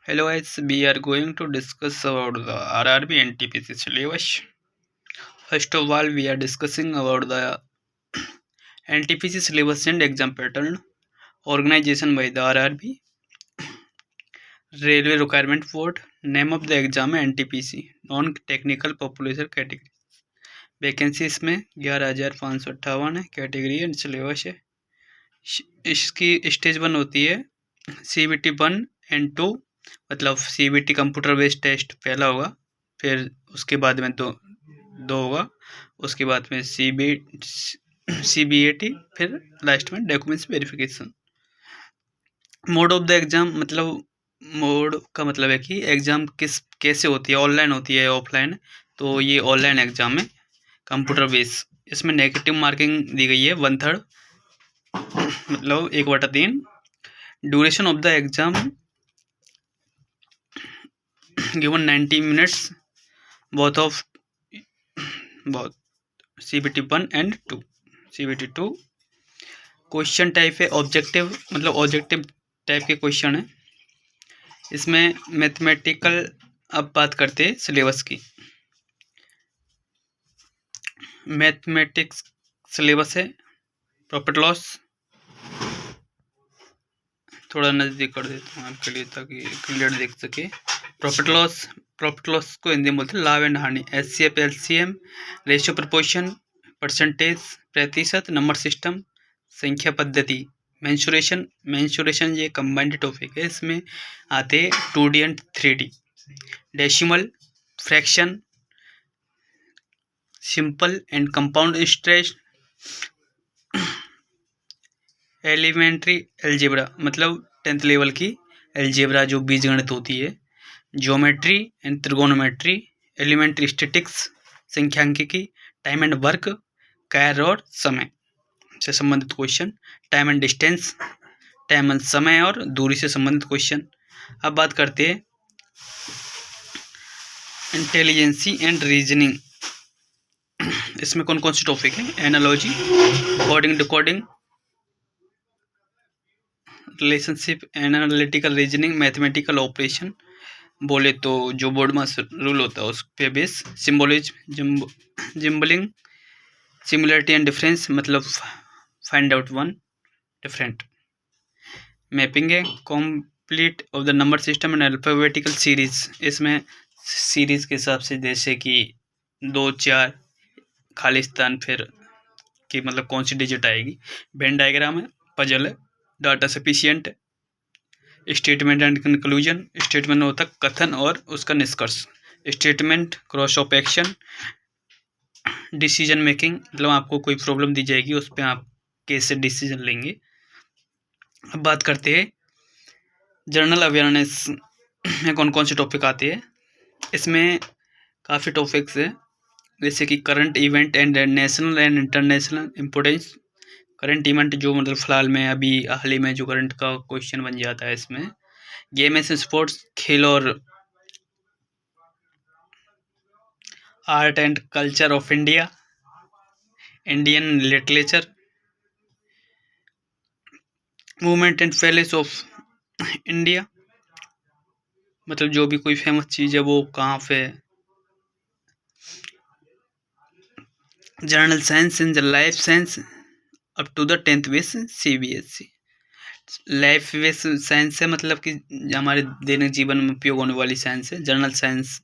Hello guys, we are going to discuss about the RRB and TPC syllabus. First of all, we are discussing about the NTPC syllabus and exam pattern, organization by the RRB, Railway Requirement Board, name of the exam है NTPC, non technical population category, vacancy इसमें 11,558 है, category and syllabus है। इसकी stage 1 होती है CBT 1 and 2, मतलब CBT computer based test पहला होगा, फिर उसके बाद में दो होगा, उसके बाद में CBAT, फिर लास्ट में documents verification. Mode of the exam, मतलब मोड का मतलब है कि एग्ज़ाम कैसे होती है, ऑनलाइन होती है ऑफलाइन। तो ये ऑनलाइन एग्ज़ाम है, कंप्यूटर बेस। इसमें नेगेटिव मार्किंग दी गई है 1/3, मतलब 1/3। Duration of the exam given 90 minutes, both CBT 1 and 2, CBT 2। Question type है ऑब्जेक्टिव, मतलब ऑब्जेक्टिव टाइप के क्वेश्चन है। इसमें मैथमेटिकल, अब बात करते हैं सिलेबस की। मैथमेटिक्स सिलेबस है प्रॉफिट लॉस, थोड़ा नज़दीक कर देता हूँ आपके लिए ताकि क्लियर देख सके। प्रॉफिट लॉस को हिंदी में बोलते हैं लाभ एंड हानि। HCF LCM, ratio proportion, percentage प्रतिशत, नंबर सिस्टम, संख्या पद्धति, मेंसुरेशन ये कंबाइंड टॉपिक है। इसमें आते 2D and 3D। Decimal, fraction, simple and compound interest, elementary algebra, मतलब 10th लेवल की एल्जेब्रा जो बीजगणित होती है, geometry and trigonometry, elementary statistics, संख्यांकिकी, टाइम एंड वर्क, कार्य और समय से संबंधित question, time and distance, time and समय और दूरी से संबंधित क्वेश्चन। अब बात करते हैं इंटेलिजेंसी एंड रीजनिंग। इसमें कौन कौन से टॉपिक है? Analogy, coding decoding, relationship, analytical reasoning, mathematical operation. बोले तो जो बोर्ड मास रूल होता है उस पे base, symbolism, jumbling, similarity and difference, मतलब find out one different. Mapping है complete of the number system and alphabetical series. इसमें सीरीज के हिसाब से, जैसे कि 2, 4 खालिस्तान, फिर कि मतलब कौन सी डिजिट आएगी। वेन डायग्राम है, पजल है, data sufficient, statement and conclusion. Statement होता है कथन और उसका निष्कर्ष। Statement, cross of action, decision making, मतलब आपको कोई प्रॉब्लम दी जाएगी, उस पर आप कैसे डिसीजन लेंगे। अब बात करते हैं जनरल अवेयरनेस में कौन कौन से टॉपिक आते हैं। इसमें काफ़ी टॉपिक्स है, जैसे कि current event and national and international importance. Current event जो मतलब फिलहाल में अभी हाल ही में जो करंट का क्वेश्चन बन जाता है इसमें। गेम एंड स्पोर्ट्स, खेल और art and culture of India, Indian literature, movement and palace of India, मतलब जो भी कोई फेमस चीज़ है वो कहाँ पे है। General science and life science up to the 10th base CBSE। Life base science है, मतलब कि हमारे दैनिक जीवन में उपयोग होने वाली साइंस है। General science,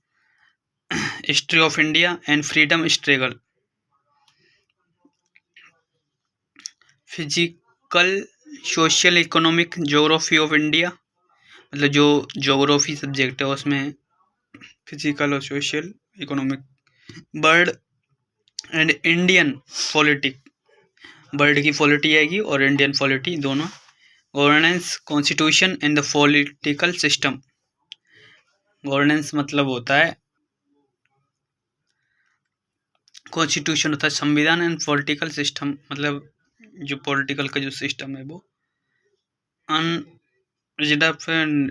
history of India and freedom struggle, physical, social, economic, geography of India, मतलब जो ज्योग्राफी सब्जेक्ट है उसमें फिजिकल और social, economic, bird and Indian politic, bird की पॉलिटी आएगी और इंडियन पॉलिटी दोनों। Governance, constitution and the political system. Governance मतलब होता है, कॉन्स्टिट्यूशन होता है संविधान, एंड पॉलिटिकल सिस्टम मतलब जो पॉलिटिकल का जो सिस्टम है वो।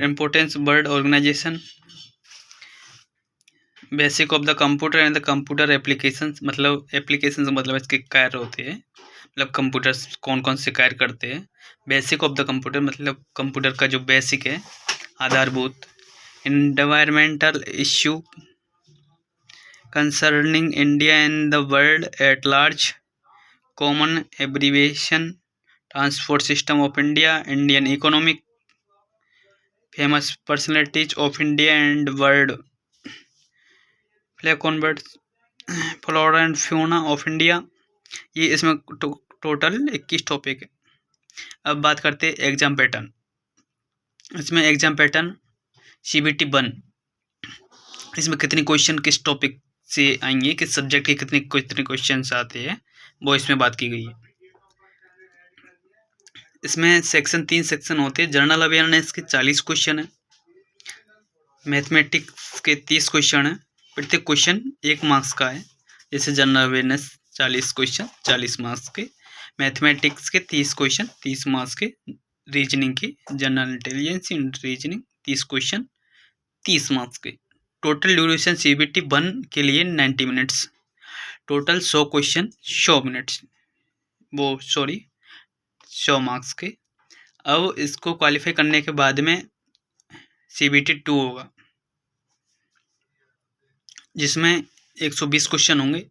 Importance, bird organisation, basic of the computer and the computer applications, मतलब एप्लीकेशंस मतलब इसके कार्य होते हैं, मतलब कंप्यूटर कौन कौन से कार्य करते हैं। बेसिक ऑफ द कंप्यूटर मतलब कंप्यूटर का जो बेसिक है, आधारभूत। environmental issue concerning India and the world at large, common abbreviation, transport system of India, Indian economic, famous personalities of India and world, flora and fauna of India। ये इसमें total 21 topic है। अब बात करते हैं exam pattern. इसमें exam pattern CBT 1, इसमें कितने क्वेश्चन किस टॉपिक से आएंगे, किस सब्जेक्ट के कितने क्वेश्चन आते हैं, वो इसमें बात की गई है। इसमें तीन सेक्शन होते हैं। जनरल अवेयरनेस के 40 क्वेश्चन है, मैथमेटिक्स के 30 क्वेश्चन है, प्रत्येक क्वेश्चन 1 मार्क्स का है। जैसे जनरल अवेयरनेस 40 क्वेश्चन 40 मार्क्स के, मैथमेटिक्स के 30 क्वेश्चन 30 मार्क्स के, रीजनिंग के जनरल इंटेलिजेंस इन रीजनिंग 30 क्वेश्चन 30 मार्क्स के। टोटल ड्यूरेशन CBT 1 के लिए 90 minutes, total 100 question 100 minutes, 100 marks के। अब इसको क्वालिफाई करने के बाद में CBT 2 होगा, जिसमें 120 क्वेश्चन होंगे।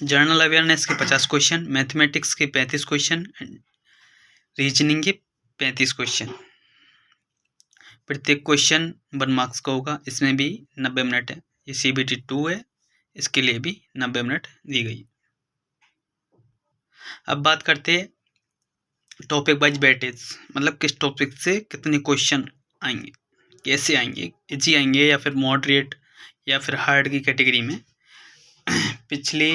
जनरल अवेयरनेस के 50 क्वेश्चन, मैथमेटिक्स के 35 क्वेश्चन, रीजनिंग के 35 क्वेश्चन। प्रत्येक क्वेश्चन 1 मार्क्स का होगा। इसमें भी 90 मिनट है। ये CBT 2 है, इसके लिए भी 90 मिनट दी गई। अब बात करते हैं टॉपिक वाइज वेटेज, मतलब किस टॉपिक से कितने क्वेश्चन आएंगे, कैसे आएंगे, इजी आएंगे या फिर मॉडरेट या फिर हार्ड की कैटेगरी में। पिछली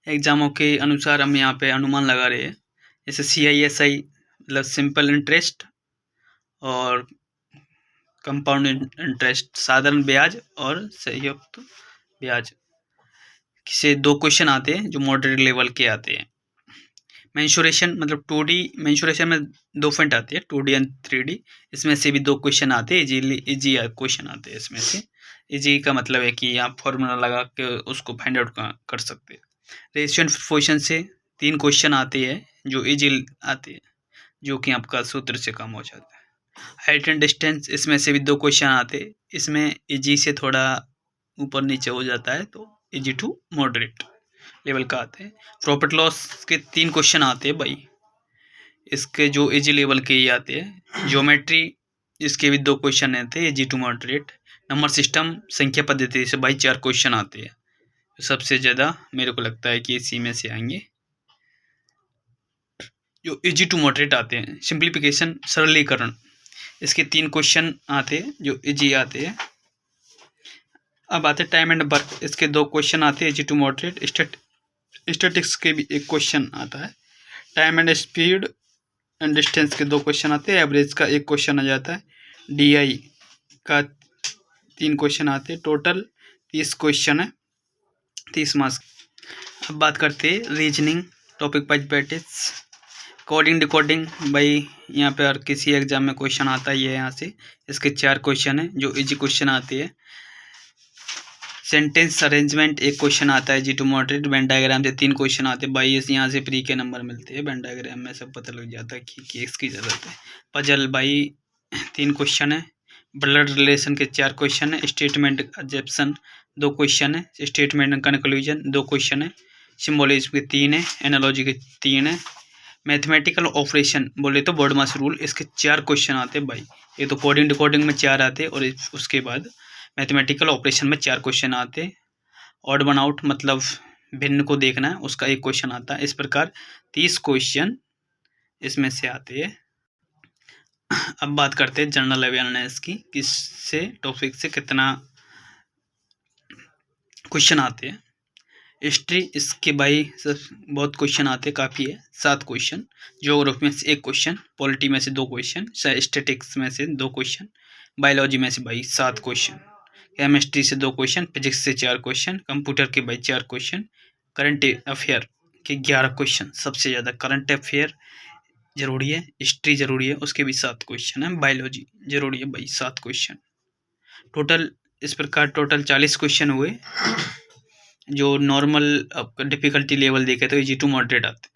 एग्जामों के अनुसार हम यहाँ पे अनुमान लगा रहे हैं। जैसे CISI मतलब सिंपल इंटरेस्ट और कंपाउंड इंटरेस्ट, साधारण ब्याज और संयुक्त ब्याज से 2 क्वेश्चन आते हैं जो मॉडरेट लेवल के आते हैं। मेंसुरेशन मतलब 2D, मेंसुरेशन में 2 पॉइंट आते हैं, 2D एंड 3D। इसमें से भी 2 क्वेश्चन आते हैं, इजी क्वेश्चन आते हैं इसमें से। इजी का मतलब है कि आप फॉर्मूला लगा के उसको फाइंड आउट कर सकते हैं। रेशियो एंड प्रोपोर्शन से 3 क्वेश्चन आते हैं जो इजी आते हैं, जो कि आपका सूत्र से काम हो जाता है। हाइट एंड डिस्टेंस, इसमें से भी 2 क्वेश्चन आते हैं। इसमें इजी से थोड़ा ऊपर नीचे हो जाता है, तो इजी टू मॉडरेट लेवल का आते हैं। प्रॉफिट लॉस के 3 क्वेश्चन आते हैं भाई, इसके जो इजी लेवल के ही आते हैं। ज्योमेट्री, इसके भी 2 क्वेश्चन आते हैं, easy to moderate. Number system, संख्या पद्धति से भाई 4 क्वेश्चन आते हैं। सबसे ज़्यादा मेरे को लगता है कि इसी में से आएंगे जो इजी टू मॉडरेट आते हैं। सिंप्लीफिकेशन, सरलीकरण, इसके 3 क्वेश्चन आते हैं जो इजी आते हैं। अब आते हैं टाइम एंड वर्क, इसके 2 क्वेश्चन आते हैं इजी टू मॉडरेट। स्टैटिस्टिक्स के भी 1 क्वेश्चन आता है। Time and speed and distance के 2 क्वेश्चन आते हैं। एवरेज का 1 क्वेश्चन आ जाता है। DI का 3 क्वेश्चन आते हैं। टोटल 30 क्वेश्चन है, 30 मार्क्स। अब बात करते हैं reasoning topic wise weightage. Coding decoding, भाई यहाँ पे हर किसी एग्जाम में क्वेश्चन आता ही है यहाँ से। इसके 4 क्वेश्चन है जो इजी क्वेश्चन आते हैं। सेंटेंस अरेंजमेंट 1 क्वेश्चन आता है, जी टू मॉडरेट। वेन डायग्राम से 3 क्वेश्चन आते हैं। 22 यहाँ से प्री के नंबर मिलते हैं। वेन डायग्राम में सब पता लग जाता है कि इसकी ज़रूरत है। पजल भाई 3 क्वेश्चन है। ब्लड रिलेशन के 4 क्वेश्चन है। स्टेटमेंट एग्जेप्शन 2 क्वेश्चन है। स्टेटमेंट कंक्लूजन 2 क्वेश्चन है। सिम्बोलिज्म के 3 है। एनालॉजी के 3 है। मैथमेटिकल ऑपरेशन बोले तो बोर्डमास रूल, इसके 4 क्वेश्चन आते हैं भाई। ये तो कोडिंग डिकोडिंग में 4 आते हैं और उसके बाद मैथमेटिकल ऑपरेशन में 4 क्वेश्चन आते हैं। ऑड वन आउट मतलब भिन्न को देखना है, उसका 1 क्वेश्चन आता है। इस प्रकार 30 क्वेश्चन इसमें से आते हैं। अब बात करते हैं जनरल अवेयरनेस की, किससे टॉपिक से कितना क्वेश्चन आते हैं। हिस्ट्री, इसके भाई बहुत क्वेश्चन आते हैं, काफ़ी है, 7 क्वेश्चन। ज्योग्राफी में से 1 क्वेश्चन, पॉलिटी में से 2 क्वेश्चन, स्टैटिस्टिक्स में से 2 क्वेश्चन, बायोलॉजी में से भाई 7 क्वेश्चन, केमिस्ट्री से 2 क्वेश्चन, फिजिक्स से 4 क्वेश्चन, कंप्यूटर के भाई 4 क्वेश्चन, करंट अफेयर के 11 क्वेश्चन। सबसे ज़्यादा करंट अफेयर जरूरी है, हिस्ट्री जरूरी है, उसके भी 7 क्वेश्चन है। बायोलॉजी जरूरी है भाई, 7 क्वेश्चन टोटल। इस प्रकार टोटल 40 क्वेश्चन हुए जो नॉर्मल डिफिकल्टी लेवल देखे तो इजी टू मॉडरेट आते हैं।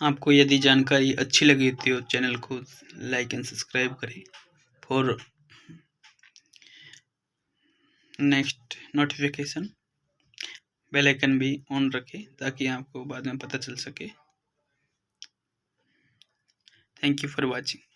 आपको यदि जानकारी अच्छी लगी तो चैनल को लाइक एंड सब्सक्राइब करें for next notification. Bell icon भी ऑन रखें ताकि आपको बाद में पता चल सके। Thank you for watching.